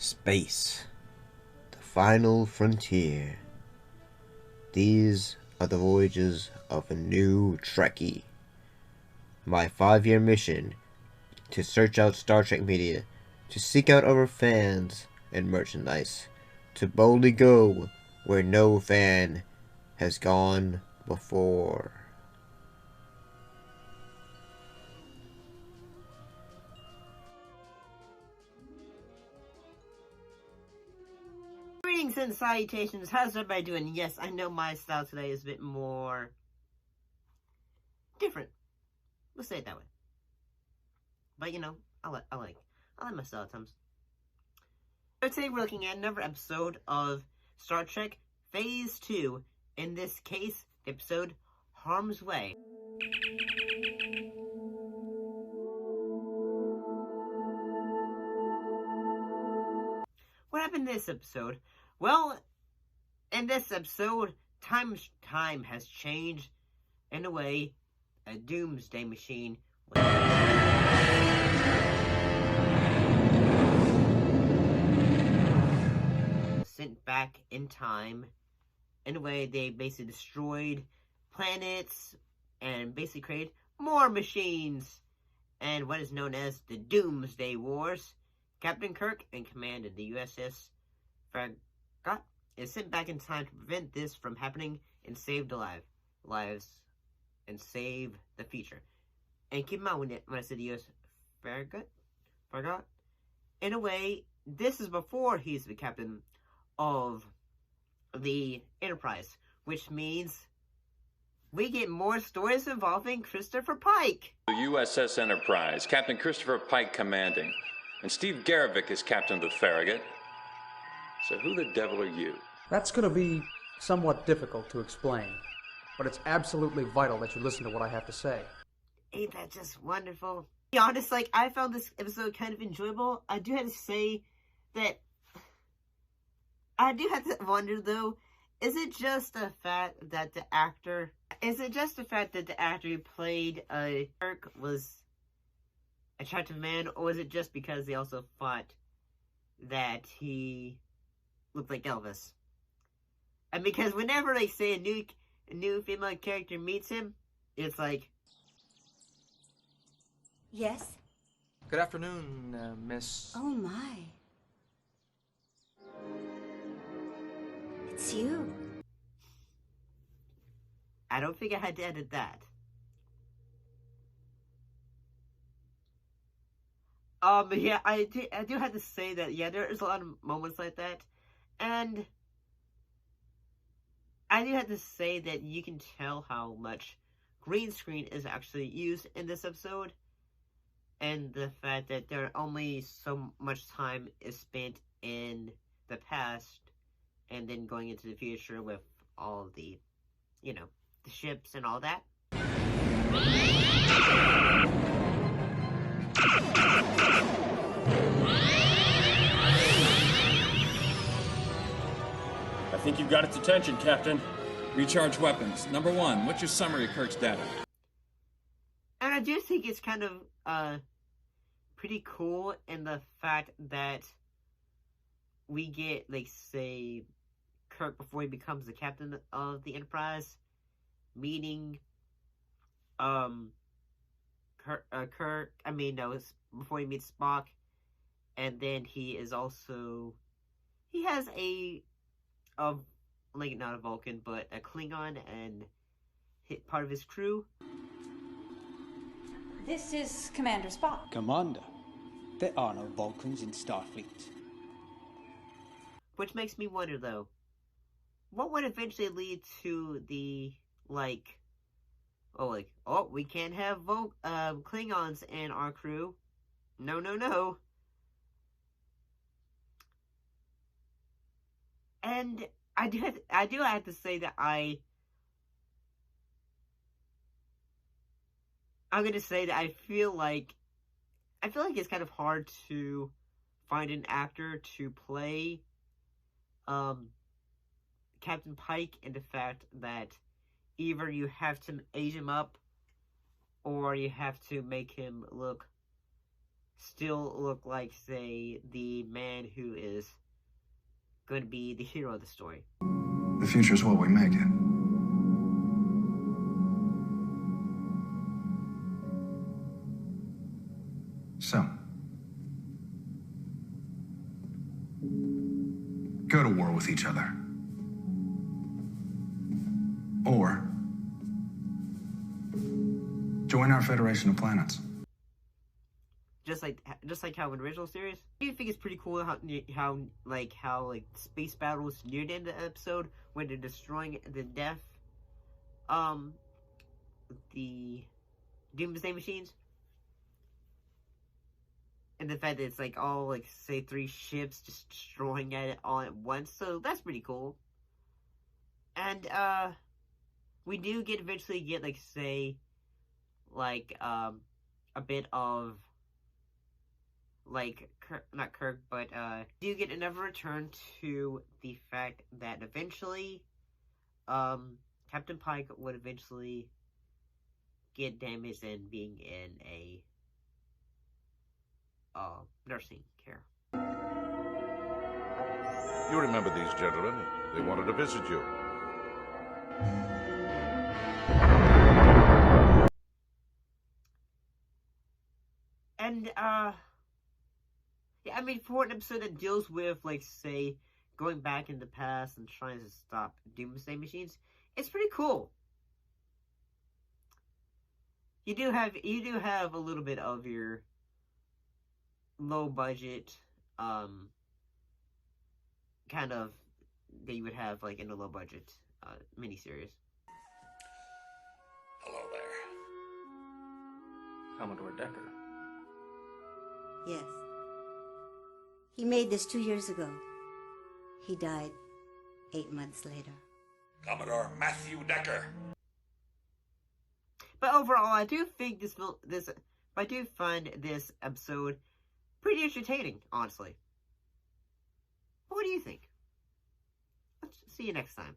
Space, the final frontier. These are the voyages of a new Trekkie. My 5-year mission to search out Star Trek media, to seek out our fans and merchandise, to boldly go where no fan has gone before. Greetings and salutations, how's everybody doing? Yes, I know my style today is a bit more different. Let's say it that way. But you know, I like my style at times. So today we're looking at another episode of Star Trek Phase 2. In this case, the episode Harm's Way. What happened in this episode? Well, in this episode, time has changed. In a way, a doomsday machine was sent back in time. In a way, they basically destroyed planets and basically created more machines. And what is known as the Doomsday Wars. Captain Kirk, in command of the USS Farragut, is sent back in time to prevent this from happening and save the lives and save the future. And keep in mind when I said the USS Farragut, in a way, this is before he's the captain of the Enterprise, which means we get more stories involving Christopher Pike. The USS Enterprise, Captain Christopher Pike commanding, and Steve Garvik is captain of the Farragut. So who the devil are you? That's going to be somewhat difficult to explain, but it's absolutely vital that you listen to what I have to say. Ain't that just wonderful? To be honest, I found this episode kind of enjoyable. I do have to say that I do have to wonder, though, is it just the fact that the actor who played Kirk was a attractive man, or was it just because they also thought that he looked like Elvis? And because whenever they say a new female character meets him, it's like, yes? Good afternoon, Miss... Oh my. It's you. I don't think I had to edit that. Yeah, I do have to say that, yeah, there's a lot of moments like that. And I do have to say that you can tell how much green screen is actually used in this episode. And the fact that there only so much time is spent in the past and then going into the future with all of the, you know, the ships and all that. I think you've got its attention, Captain. Recharge weapons. Number 1, what's your summary of Kirk's data? And I do think it's kind of, pretty cool in the fact that we get, like, say, Kirk before he becomes the captain of the Enterprise, meeting, before he meets Spock, and then he is also, he has like, not a Vulcan, but a Klingon, and part of his crew. This is Commander Spock. Commander, there are no Vulcans in Starfleet. Which makes me wonder, though, what would eventually lead to the, we can't have Klingons in our crew. No, no, no. And I do have to say that I'm gonna say that I feel like it's kind of hard to find an actor to play Captain Pike, in the fact that either you have to age him up or you have to make him look still look like, say, the man who is going to be the hero of the story. The future's what we make it. So, go to war with each other. Or join our Federation of Planets. Just like how in the original series. I do think it's pretty cool how space battles near the end of the episode when they're destroying the the Doomsday machines. And the fact that it's like all like say 3 ships just destroying it all at once, so that's pretty cool. And we do eventually get like say like a bit of like not Kirk, but do get another return to the fact that eventually Captain Pike would eventually get damaged and being in a nursing care. You remember these gentlemen? They wanted to visit you. And yeah, I mean, for an episode that deals with like say going back in the past and trying to stop Doomsday machines, it's pretty cool. You do have a little bit of your low budget kind of that you would have like in a low budget miniseries. Hello there. Commodore Decker. Yes. He made this 2 years ago. He died 8 months later. Commodore Matthew Decker. But overall, I do think I do find this episode pretty entertaining, honestly. What do you think? Let's see you next time.